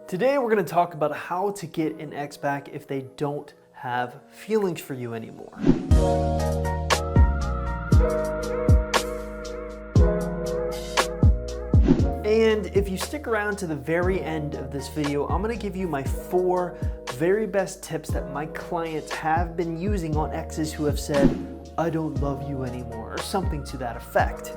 Today we're going to talk about how to get an ex back if they don't have feelings for you anymore. And if you stick around to the very end of this video, I'm going to give you my 4 very best tips that my clients have been using on exes who have said, "I don't love you anymore," or something to that effect.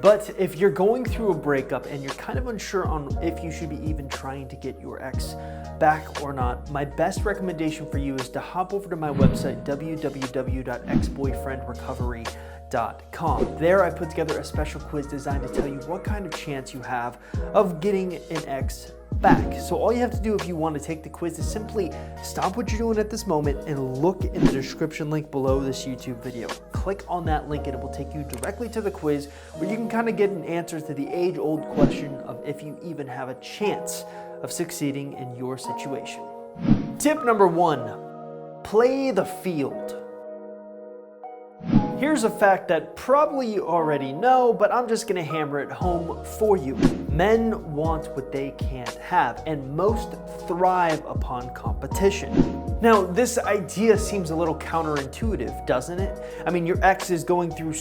But if you're going through a breakup and you're kind of unsure on if you should be even trying to get your ex back or not, my best recommendation for you is to hop over to my website, www.exboyfriendrecovery.com. There I put together a special quiz designed to tell you what kind of chance you have of getting an ex back. So all you have to do if you want to take the quiz is simply stop what you're doing at this moment and look in the description link below this YouTube video. Click on that link and it will take you directly to the quiz where you can kind of get an answer to the age-old question of if you even have a chance of succeeding in your situation. Tip number 1, play the field. Here's a fact that probably you already know, but I'm just gonna hammer it home for you. Men want what they can't have, and most thrive upon competition. Now, this idea seems a little counterintuitive, doesn't it? I mean, your ex is strolling through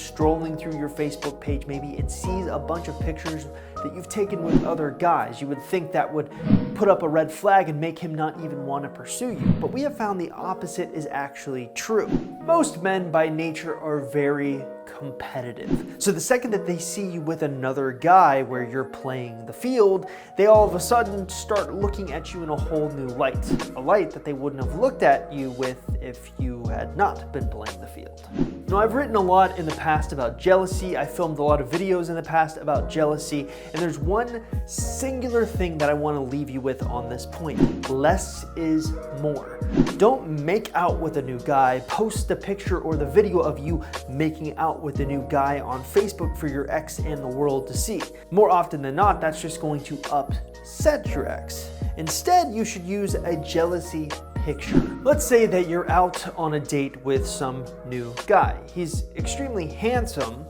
your Facebook page maybe and sees a bunch of pictures that you've taken with other guys. You would think that would put up a red flag and make him not even want to pursue you. But we have found the opposite is actually true. Most men by nature are very competitive. So the second that they see you with another guy where you're playing the field, they all of a sudden start looking at you in a whole new light. A light that they wouldn't have looked at you with if you had not been playing the field. Now, I've written a lot in the past about jealousy. I filmed a lot of videos in the past about jealousy, and there's one singular thing that I want to leave you with on this point. Less is more. Don't make out with a new guy, post the picture or the video of you making out with a new guy on Facebook for your ex and the world to see. More often than not, that's just going to upset your ex. Instead, you should use a jealousy picture. Let's say that you're out on a date with some new guy. He's extremely handsome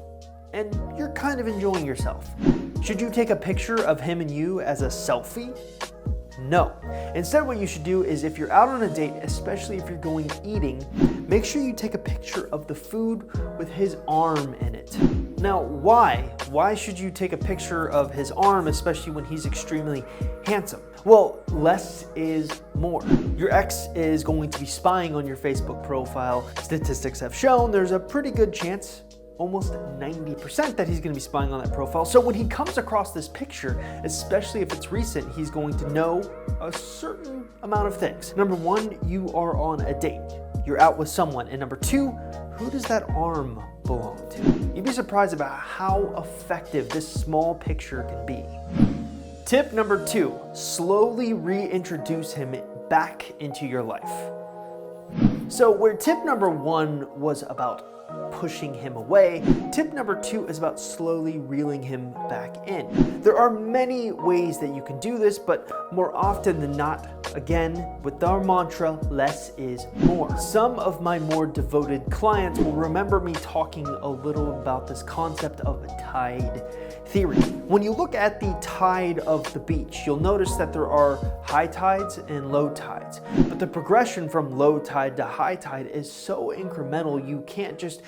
and you're kind of enjoying yourself. Should you take a picture of him and you as a selfie? No. Instead, what you should do is if you're out on a date, especially if you're going eating, make sure you take a picture of the food with his arm in it. Now, why? Why should you take a picture of his arm, especially when he's extremely handsome? Well, less is more. Your ex is going to be spying on your Facebook profile. Statistics have shown there's a pretty good chance, almost 90%, that he's going to be spying on that profile. So when he comes across this picture, especially if it's recent, he's going to know a certain amount of things. Number 1, you are on a date. You're out with someone. And number 2, who does that arm belong to? You'd be surprised about how effective this small picture can be. Tip number 2, slowly reintroduce him back into your life. So where tip number 1 was about pushing him away, tip number 2 is about slowly reeling him back in. There are many ways that you can do this, but more often than not, again, with our mantra, less is more. Some of my more devoted clients will remember me talking a little about this concept of a tide theory. When you look at the tide of the beach, you'll notice that there are high tides and low tides. But the progression from low tide to high tide is so incremental, you can't just,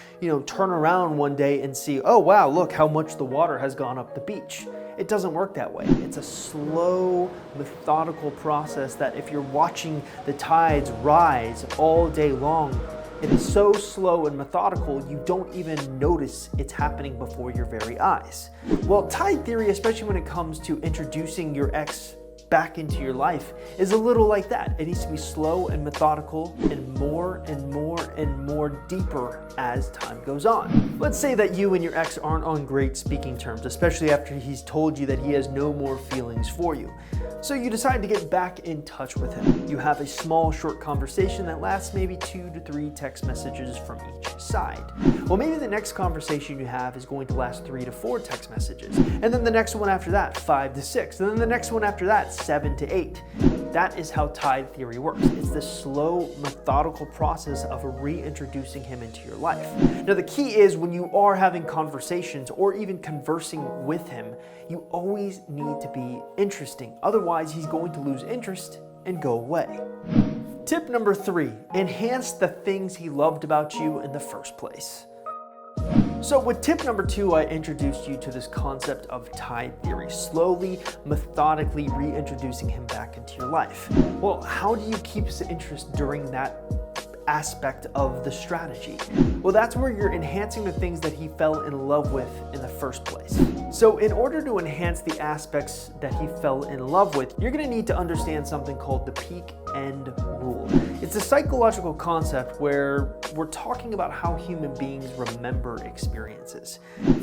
turn around one day and see, oh wow, look how much the water has gone up the beach. It doesn't work that way. It's a slow, methodical process that if you're watching the tides rise all day long, it is so slow and methodical, you don't even notice it's happening before your very eyes. Well, tide theory, especially when it comes to introducing your ex back into your life, is a little like that. It needs to be slow and methodical and more and more and more deeper as time goes on. Let's say that you and your ex aren't on great speaking terms, especially after he's told you that he has no more feelings for you. So you decide to get back in touch with him. You have a small, short conversation that lasts maybe 2 to 3 text messages from each side. Well, maybe the next conversation you have is going to last 3 to 4 text messages. And then the next one after that, 5 to 6. And then the next one after that, 7 to 8. That is how tide theory works. It's the slow, methodical process of reintroducing him into your life. Now, the key is when you are having conversations or even conversing with him, you always need to be interesting. Otherwise, he's going to lose interest and go away. Tip number 3, enhance the things he loved about you in the first place. So with tip number 2, I introduced you to this concept of tide theory, slowly, methodically reintroducing him back into your life. Well, how do you keep his interest during that aspect of the strategy? Well, that's where you're enhancing the things that he fell in love with in the first place. So in order to enhance the aspects that he fell in love with, you're going to need to understand something called the peak end rule. It's a psychological concept where we're talking about how human beings remember experiences.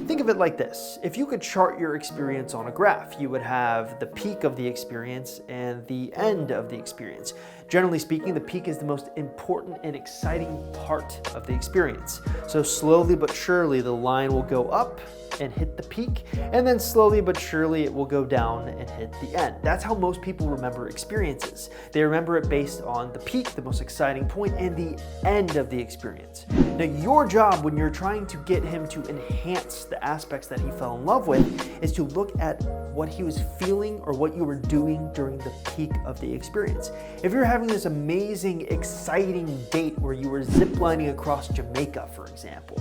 Think of it like this. If you could chart your experience on a graph, you would have the peak of the experience and the end of the experience. Generally speaking, the peak is the most important and exciting part of the experience. So slowly but surely, the line will go up and hit the peak, and then slowly but surely it will go down and hit the end. That's how most people remember experiences. They remember it based on the peak, the most exciting point, and the end of the experience. Now, your job when you're trying to get him to enhance the aspects that he fell in love with is to look at what he was feeling or what you were doing during the peak of the experience. If you're having this amazing, exciting date where you were ziplining across Jamaica, for example,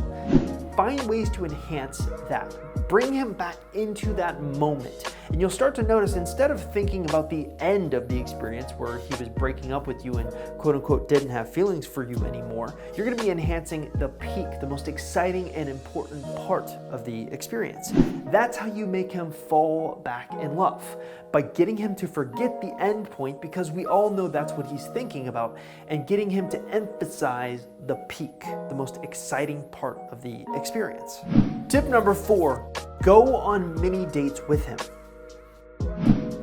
find ways to enhance that. Bring him back into that moment. And you'll start to notice, instead of thinking about the end of the experience where he was breaking up with you and quote unquote didn't have feelings for you anymore, you're going to be enhancing the peak, the most exciting and important part of the experience. That's how you make him fall back in love, by getting him to forget the end point, because we all know that's what he's thinking about, and getting him to emphasize the peak, the most exciting part of the experience. Tip number 4, go on mini dates with him.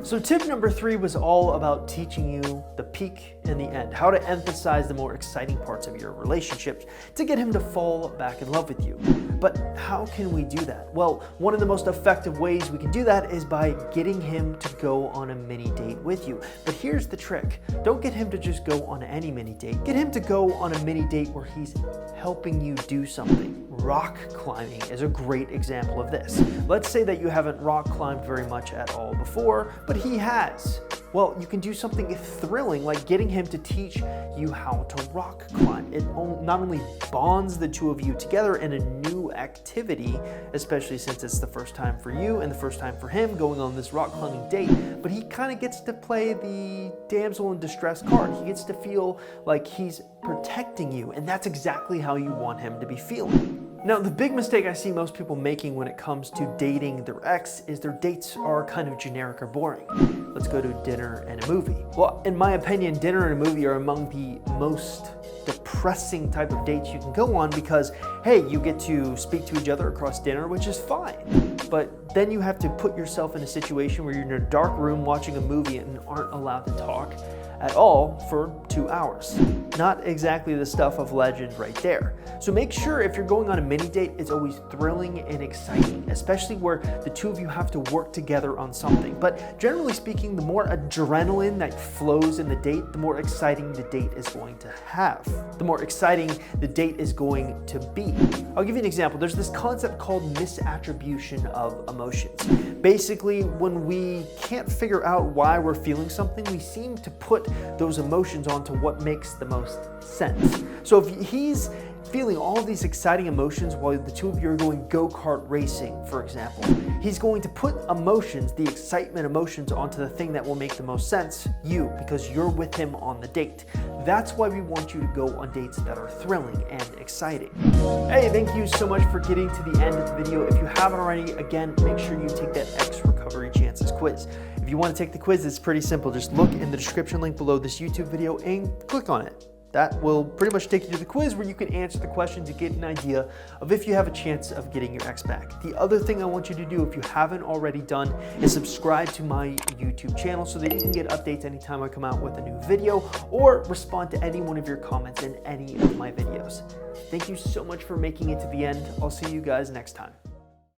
So tip number 3 was all about teaching you the peak and the end, how to emphasize the more exciting parts of your relationships to get him to fall back in love with you. But how can we do that? Well, one of the most effective ways we can do that is by getting him to go on a mini date with you. But here's the trick. Don't get him to just go on any mini date. Get him to go on a mini date where he's helping you do something. Rock climbing is a great example of this. Let's say that you haven't rock climbed very much at all before, but he has. Well, you can do something thrilling like getting him to teach you how to rock climb. It not only bonds the two of you together in a new activity, especially since it's the first time for you and the first time for him going on this rock climbing date, but he kind of gets to play the damsel in distress card. He gets to feel like he's protecting you, and that's exactly how you want him to be feeling. Now, the big mistake I see most people making when it comes to dating their ex is their dates are kind of generic or boring. Let's go to dinner and a movie. Well, in my opinion, dinner and a movie are among the most depressing type of dates you can go on because, hey, you get to speak to each other across dinner, which is fine. But then you have to put yourself in a situation where you're in a dark room watching a movie and aren't allowed to talk at all for 2 hours. Not exactly the stuff of legend right there. So make sure if you're going on a mini date, it's always thrilling and exciting, especially where the two of you have to work together on something. But generally speaking, the more adrenaline that flows in the date, the more exciting the date is going to have, the more exciting the date is going to be. I'll give you an example. There's this concept called misattribution of emotions. Basically, when we can't figure out why we're feeling something, we seem to put those emotions onto what makes the most sense. So if he's feeling all of these exciting emotions while the two of you are going go-kart racing, for example, he's going to put emotions, the excitement emotions, onto the thing that will make the most sense, you, because you're with him on the date. That's why we want you to go on dates that are thrilling and exciting. Hey, thank you so much for getting to the end of the video. If you haven't already, again, make sure you take that X Recovery Chances quiz. If you want to take the quiz, it's pretty simple. Just look in the description link below this YouTube video and click on it. That will pretty much take you to the quiz where you can answer the questions and get an idea of if you have a chance of getting your ex back. The other thing I want you to do, if you haven't already done, is subscribe to my YouTube channel so that you can get updates anytime I come out with a new video or respond to any one of your comments in any of my videos. Thank you so much for making it to the end. I'll see you guys next time.